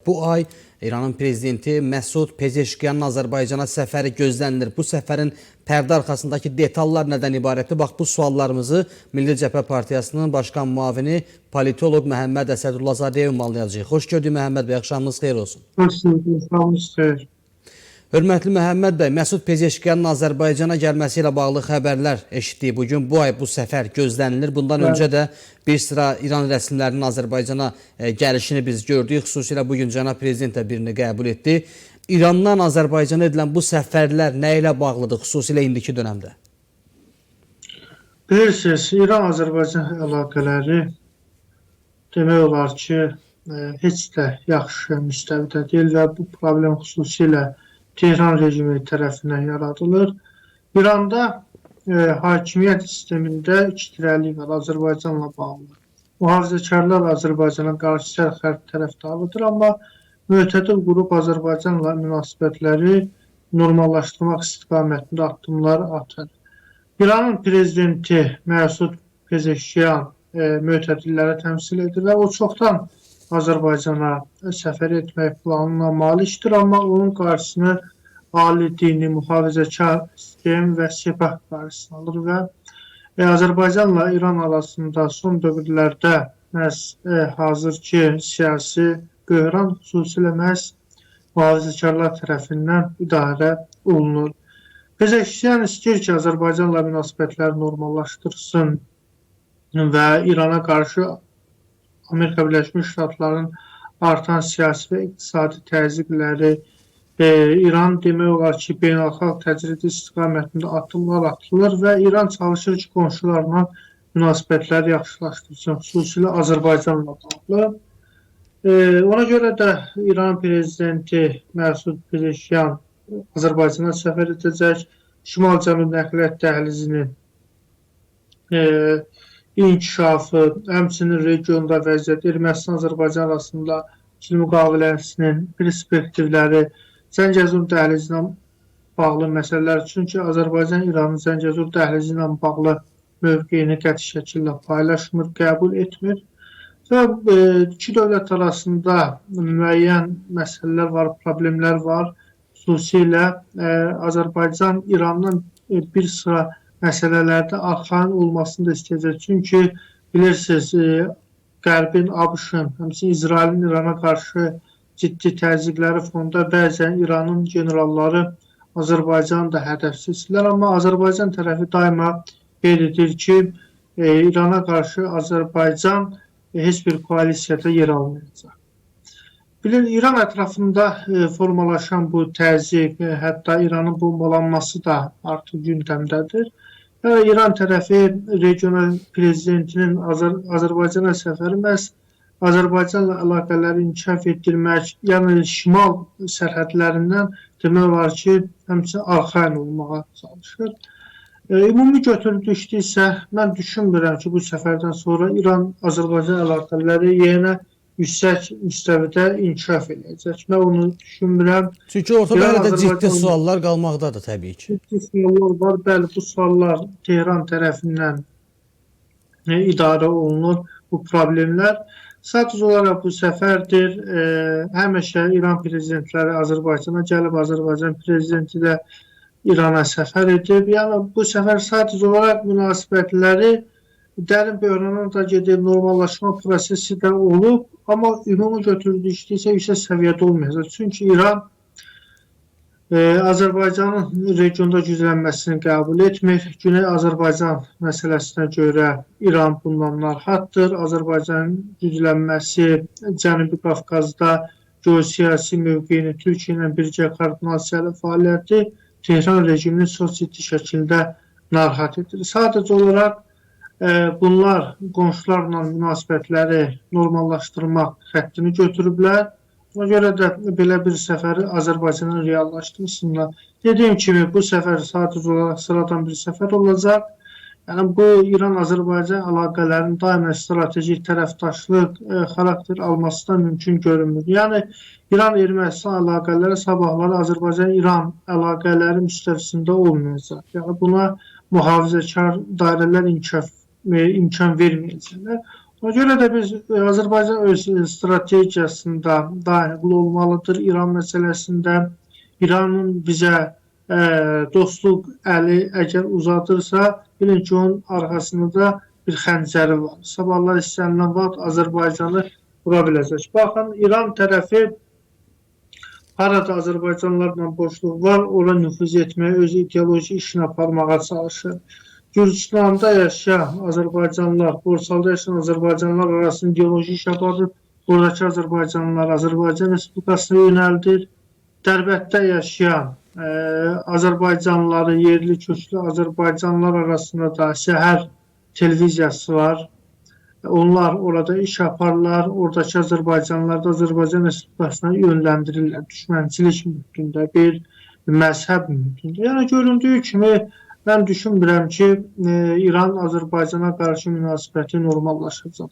bu ay İranın prezidenti Məsud Pezeşkiyanın Azərbaycana səfəri gözlənilir. Bu səfərin pərdə arxasındakı detallar nədən ibarətdir? Bax, bu suallarımızı Milli Cəbhə Partiyasının başkan müavini politoloq Məhəmməd Əsədullah ünvanlayacağıq. Xoş gördük Məhəmməd bəy, axşamınız xeyir olsun. Hoş gördük, axşamınız xeyir. Hörmətli Məhəmməd bəy, Məsud Pezeşkiyanın Azərbaycana gəlməsi ilə bağlı xəbərlər eşitdik. Bugün bu ay bu səfər gözlənilir. Bundan öncə də bir sıra İran rəsmilərinin Azərbaycana gəlişini biz gördük. Xüsusilə bugün cənab prezident də birini qəbul etdi. İrandan Azərbaycana edilən bu səfərlər nə ilə bağlıdır, xüsusilə indiki dönəmdə? Bilirsiniz, İran-Azərbaycan əlaqələri demək olar ki, heç də yaxşı müstəvidə deyil və bu problem xüsusilə Tehran rejimi tərəfindən yaradılır. İranda hakimiyyət sistemində iki tirəlik var Azərbaycanla bağlı. Mühafizəkarlar Azərbaycana qarşı sərxərb tərəfdarıdır, amma mütədil qrup Azərbaycanla münasibətləri normallaşdırmaq istiqamətində addımlar atır. İranın prezidenti Məsud Pezeşkiyan mütədilləri təmsil edir və o çoxdan Azərbaycana səfər etmək planına malikdir, amma onun qarşısını ali dini mühafizəkar sistem və sepah qarşısını alır və Azərbaycanla İran arasında son dövrlərdə məhz hazırki siyasi böhran xüsusilə məhz mühafizəkarlar tərəfindən idarə olunur. Pezeşkiyan istəyir ki, Azərbaycanla münasibətləri normallaşdırsın və İrana qarşı Amerika Birləşmiş Ştatlarının artan siyasi və iqtisadi təzyiqləri İran demək olar ki, beynəlxalq təcrid istiqamətində addımlar atılır və İran çalışır ki, qonşularla münasibətləri yaxşılaşdırsın, xüsusilə Azərbaycanla bağlı. Ona görə də İran prezidenti Məsud Pezeşkiyan Azərbaycana səfər edəcək, Şimal-Cənub nəqliyyat dəhlizinin inkişafı, həmçinin regionda vəziyyət, Ermənistan-Azərbaycan arasında ikili müqaviləsinin perspektivləri, Zəngəzur dəhlizi ilə bağlı məsələlər, çünki Azərbaycan İranın Zəngəzur dəhlizi ilə bağlı mövqeyini qəti şəkildə paylaşmır, qəbul etmir və iki dövlət arasında müəyyən məsələlər var, problemlər var. Xüsusilə Azərbaycan İrandan bir sıra məsələlərdə arxain olmasını da istəyəcək. Çünki bilirsiniz, Qərbin, ABŞ-ın, həmçinin İsrailin İrana qarşı ciddi təzyiqləri fonunda bəzən İranın generalları Azərbaycanı da hədəf seçirlər. Amma Azərbaycan tərəfi daima qeyd edir ki, İrana qarşı Azərbaycan heç bir koalisiyada yer almayacaq. İran ətrafında formalaşan bu təzyiq, hətta İranın bombalanması da artıq gündəmdədir. İran tərəfi regional prezidentinin Azərbaycana səfəri məhz Azərbaycanla əlaqələri inkişaf etdirmək, yəni şimal sərhədlərindən demək olar ki, həmçinin arxain olmağa çalışır. Ümumi götürülüşdə isə mən düşünmürəm ki, bu səfərdən sonra İran-Azərbaycan əlaqələri yenə yüksək müstəvidə inkişaf edəcək. Mən onu düşünmürəm. Çünki ortada hələ də ciddi suallar qalmaqdadır təbii ki. Ciddi suallar var. Bəli, bu suallar Tehran tərəfindən idarə olunur, bu problemlər. Sadəcə olaraq bu səfərdir. Həmişə İran prezidentləri Azərbaycana gəlib, Azərbaycan prezidenti də İrana səfər edib. Yəni bu səfər sadəcə olaraq münasibətləri dərin böhrana da gedib, normallaşma prosesi də olub, amma ümumi götürülüşdə isə yüksək səviyyədə olmayacaq. Çünki İran Azərbaycanın regionda güclənməsini qəbul etmir. Güney Azərbaycan məsələsinə görə İran bundan narahatdır. Azərbaycanın güclənməsi Cənubi Qafqazda geosiyasi mövqeyini Türkiyə ilə birgə koordinasiyalı fəaliyyəti Tehran rejimini çox ciddi şəkildə narahat edir. Sadəcə olaraq bunlar qonşularla münasibətləri normallaşdırmaq xəttini götürüblər. Ona görə də belə bir səfəri Azərbaycanın reallaşdırsınlar. Dediyim kimi, bu səfər sadəcə olaraq sıradan bir səfər olacaq. Yəni, bu İran-Azərbaycan əlaqələrinin daima stratejik tərəfdaşlıq xarakter alması da mümkün görünmür. Yəni, İran-Ermənistan əlaqələri sabahları Azərbaycan-İran əlaqələri müstəvisində olmayacaq. Yəni, buna mühafizəkar dairələr imkan verməyəcəklər. Ona görə də biz Azərbaycan öz strategiyasında daxil olmalıdır İran məsələsində. İranın bizə dostluq əli əgər uzadırsa, bilin ki, onun arxasında bir xəncəri var. Sabahlar istənilən vaxt Azərbaycanı vura biləcək. Baxın, İran tərəfi harada Azərbaycanlarla boşluq var, ora nüfuz etməyə, öz ideoloji işini aparmağa çalışır. Gürcüstanda yaşayan Azərbaycanlılar, Borsalda yaşayan Azərbaycanlılar arasında ideoloji iş aparır. Buradakı Azərbaycanlılar Azərbaycan Respublikasına yönəldir. Dərbətdə yaşayan Azərbaycanlıları, yerli köklü Azərbaycanlılar arasında da Səhər televiziyası var. Onlar orada iş yaparlar. Oradakı Azərbaycanlılar da Azərbaycan Respublikasına yönləndirirlər. Düşmənçilik müddətində, bir məzhəb müddətində. Yəni göründüyü kimi mən düşünmürəm ki, İran Azərbaycana qarşı münasibəti normallaşacaq.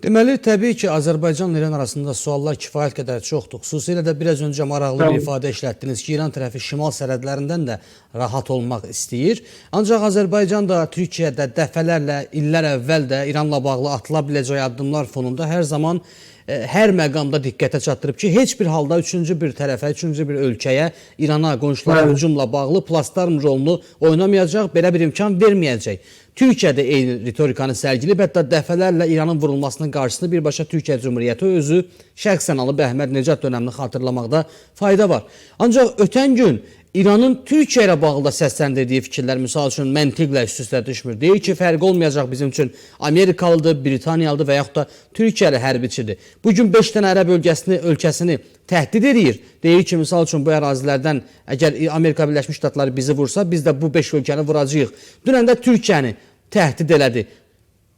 Deməli, təbii ki, Azərbaycanla İran arasında suallar kifayət qədər çoxdur. Xüsusilə də biraz öncə maraqlı bir ifadə işlətdiniz ki, İran tərəfi şimal sərhədlərindən də rahat olmaq istəyir. Ancaq Azərbaycan da Türkiyədə dəfələrlə, illər əvvəl də İranla bağlı atıla biləcək addımlar fonunda hər zaman hər məqamda diqqətə çatdırıb ki, heç bir halda üçüncü bir tərəfə, üçüncü bir ölkəyə, İrana, qonşulara hücumla bağlı plastarm rolunu oynamayacaq, belə bir imkan verməyəcək. Türkiyə də eyni ritorikanı sərgilib, hətta dəfələrlə İranın vurulmasının qarşısını birbaşa Türkiyə Cumhuriyyəti özü şəxsən alıb Əhməd Necat dönəmini xatırlamaqda fayda var. Ancaq ötən gün İranın Türkiyə ilə bağlı da səsləndirdiyi fikirlər, misal üçün, məntiqlə üst-üstə düşmür. Deyir ki, fərqi olmayacaq bizim üçün Amerikalıdır, Britaniyalıdır və yaxud da Türkiyəli hərbiçidir. Bugün 5 dənə ərəb ölkəsini təhdid edir. Deyir ki, misal üçün, bu ərazilərdən əgər Amerika Birləşmiş Ştatları bizi vursa, biz də bu 5 ölkəni vuracağıq. Dünən də Türkiyəni təhdid elədi.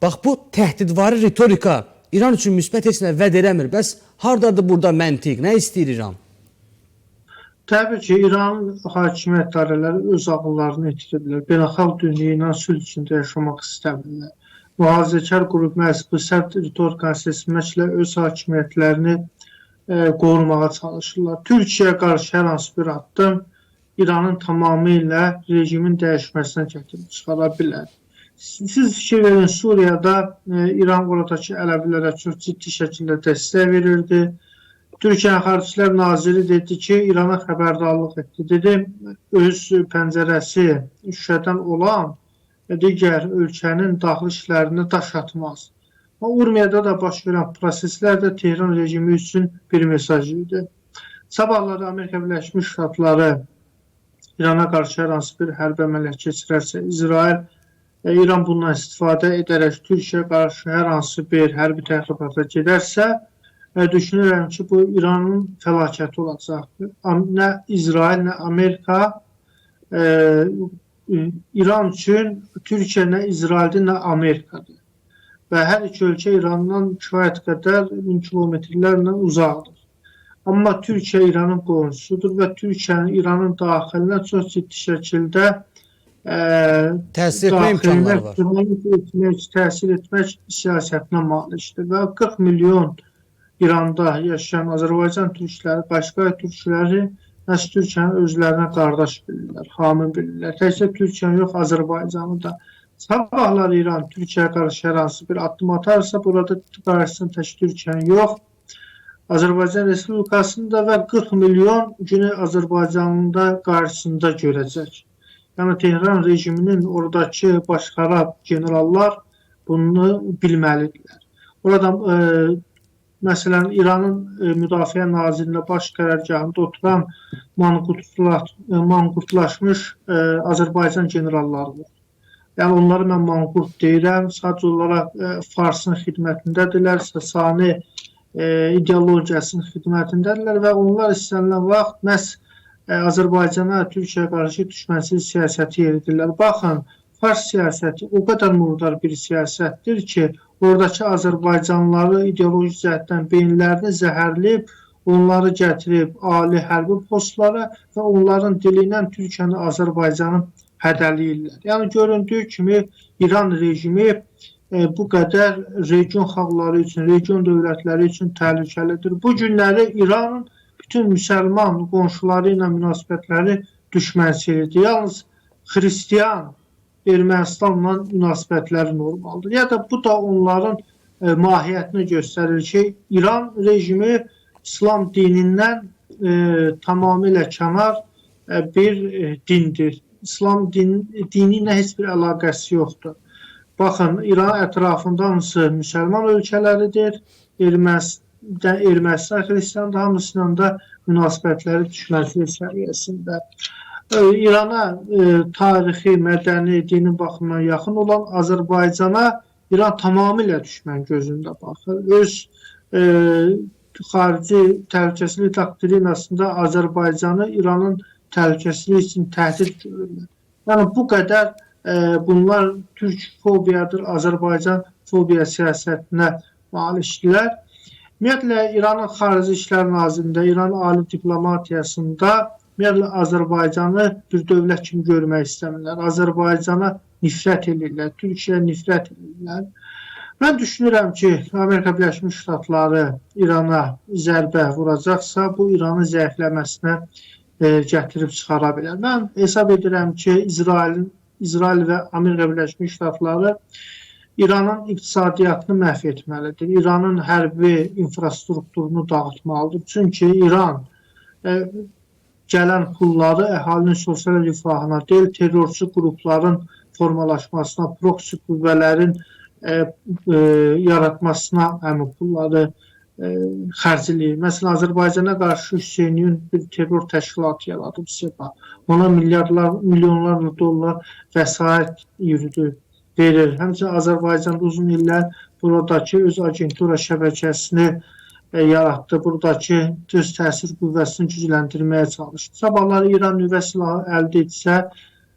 Bax, bu təhdidvari ritorika İran üçün müsbət heç nə vəd eləmir. Bəs hardadır burada məntiq? Nə istəyir İran? Təbii ki, İranın hakimiyyət dairələri öz ağıllarını itiriblər. Beynəlxalq dünya ilə sülh içində yaşamaq istəmirlər. Mühafizəkar qrup məhz bu sərt ritorikanı seçməklə öz hakimiyyətlərini qorumağa çalışırlar. Türkiyəyə qarşı hər hansı bir addım İranın tamamilə rejimin dəyişməsinə gətirib çıxara bilər. Siz fikir verin, Suriyada İran oradakı Ələvilərə çox ciddi şəkildə dəstək verirdi. Türkiyə Xaricilər Naziri dedi ki, İrana xəbərdarlıq etdi. Dedi, öz pəncərəsi şüşədən olan digər ölkənin daxili işlərinə daş atmaz. Urmiyada da baş verən proseslər də Tehran rejimi üçün bir mesaj idi. Sabahları Amerika Birləşmiş Ştatları İrana qarşı hər hansı bir hərbi əməliyyat keçirərsə, İran bundan istifadə edərək Türkiyə qarşı hər hansı bir hərbi təxribata gedərsə, düşünürəm ki, bu İranın fəlakəti olacaqdır. Nə İsrail, nə Amerika İran üçün Türkiyə nə İsraildir, nə Amerikadır. Və hər iki ölkə İrandan kifayət qədər 1000 kilometrlərlə uzaqdır. Amma Türkiyə İranın qonşusudur və Türkiyənin İranın daxilinə çox ciddi şəkildə təsir etmə imkanları var. Təsir etmək siyasətinə malikdir və 40 milyon İranda yaşayan Azərbaycan türkləri, Qaşqay türkləri məhz Türkiyənin özlərinə qardaş bilirlər, hamı bilirlər. Təkcə Türkiyəni yox, Azərbaycanı da. Sabahlar İran Türkiyəyə qarşı hər hansı bir addım atarsa, burada qarşısında tək Türkiyəni yox, Azərbaycan Respublikasında və 40 milyon günü Azərbaycanında qarşısında görəcək. Yəni Tehran rejiminin oradakı başxarab generallar bunu bilməlidirlər. Orada məsələn, İranın Müdafiə Nazirliyində baş qərargahında oturan manqurtlaşmış Azərbaycan generalları var. Yəni, onları mən manqurt deyirəm, sadəcə olaraq Farsın xidmətindədirlər, Sasani ideologiyasının xidmətindədirlər və onlar istənilən vaxt məhz Azərbaycana, Türkiyəyə qarşı düşmənçilik siyasəti yeridirlər. Baxın, Fars siyasəti o qədər murdar bir siyasətdir ki, oradakı Azərbaycanlıları ideoloji cəhətdən beyinlərini zəhərləyib, onları gətirib ali hərbi postlara və onların dili ilə Türkiyəni, Azərbaycanı hədələyirlər. Yəni göründüyü kimi İran rejimi bu qədər region xalqları üçün, region dövlətləri üçün təhlükəlidir. Bu günləri İranın bütün müsəlman qonşuları ilə münasibətləri düşmənçilidir. Yalnız xristiyan Ermənistanla münasibətləri normaldır. Ya da bu da onların mahiyyətini göstərir ki, İran rejimi İslam dinindən tamamilə kənar bir dindir. İslam dini ilə heç bir əlaqəsi yoxdur. Baxın, İran ətrafında hamısı müsəlman ölkələridir. Ermənistan xristiandır, hamısının da münasibətləri düşmənçilik səviyyəsində. İrana tarixi, mədəni, dini baxımdan yaxın olan Azərbaycana İran tamamilə düşmən gözündə baxır. Öz xarici təhlükəsizlik doktrinasında Azərbaycanı İranın təhlükəsizlik üçün təhdid görürlər. Yəni bu qədər bunlar türk fobiyadır, Azərbaycan fobiya siyasətinə malikdirlər. Ümumiyyətlə, İranın Xarici İşlər Nazirliyində, İran ali diplomatiyasında ümumiyyətlə Azərbaycanı bir dövlət kimi görmək istəmirlər. Azərbaycana nifrət edirlər, Türkiyəyə nifrət edirlər. Mən düşünürəm ki, Amerika Birləşmiş Ştatları İrana zərbə vuracaqsa, bu İranın zəifləməsinə gətirib çıxara bilər. Mən hesab edirəm ki, İsrail və Amerika Birləşmiş Ştatları İranın iqtisadiyyatını məhv etməlidir. İranın hərbi infrastrukturunu dağıtmalıdır. Çünki İran gələn pulları əhalinin sosial rifahına deyil, terrorçu qrupların formalaşmasına, proksi qüvvələrin yaratmasına həmin pulları xərcləyir. Məsələn, Azərbaycana qarşı Hüseyniyyün bir terror təşkilatı yaradıb SEPA. Ona milyonlarla dollar vəsait yürüdür, verir. Həmçinin Azərbaycan uzun illər buradakı öz agentura şəbəkəsini yaratdı. Buradakı öz təsir qüvvəsini gücləndirməyə çalışdı. Sabahlar İran nüvə silahı əldə etsə,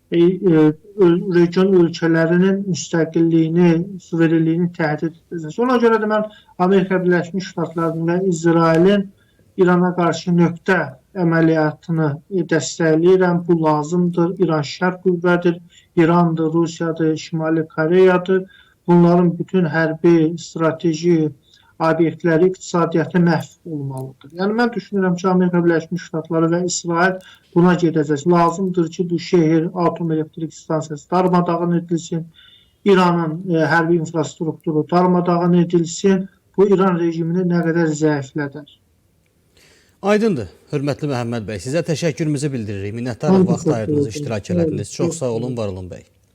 region ölkələrinin müstəqilliyini, suverenliyini təhdid edəcək. Ona görə də mən Amerika Birləşmiş Ştatlarının və İsrailin İrana qarşı nöqtə əməliyyatını dəstəkləyirəm. Bu lazımdır. İran şərq qüvvədir, İrandır, Rusiyadır, Şimali Koreyadır. Bunların bütün hərbi, strateji obyektləri, iqtisadiyyatı məhv olmalıdır. Yəni, mən düşünürəm ki, Amerika Birləşmiş Ştatları və İsrail buna gedəcək. Lazımdır ki, bu şehir, atom elektrik stansiyası darmadağın edilsin, İranın hərbi infrastrukturu darmadağın edilsin, bu İran rejimini nə qədər zəiflədər. Aydındır, hörmətli Məhəmməd bəy. Sizə təşəkkürümüzü bildiririk. Minnətdarıq vaxt ayırdınız, iştirak elədiniz. Çox sağ olun, var olun bəy.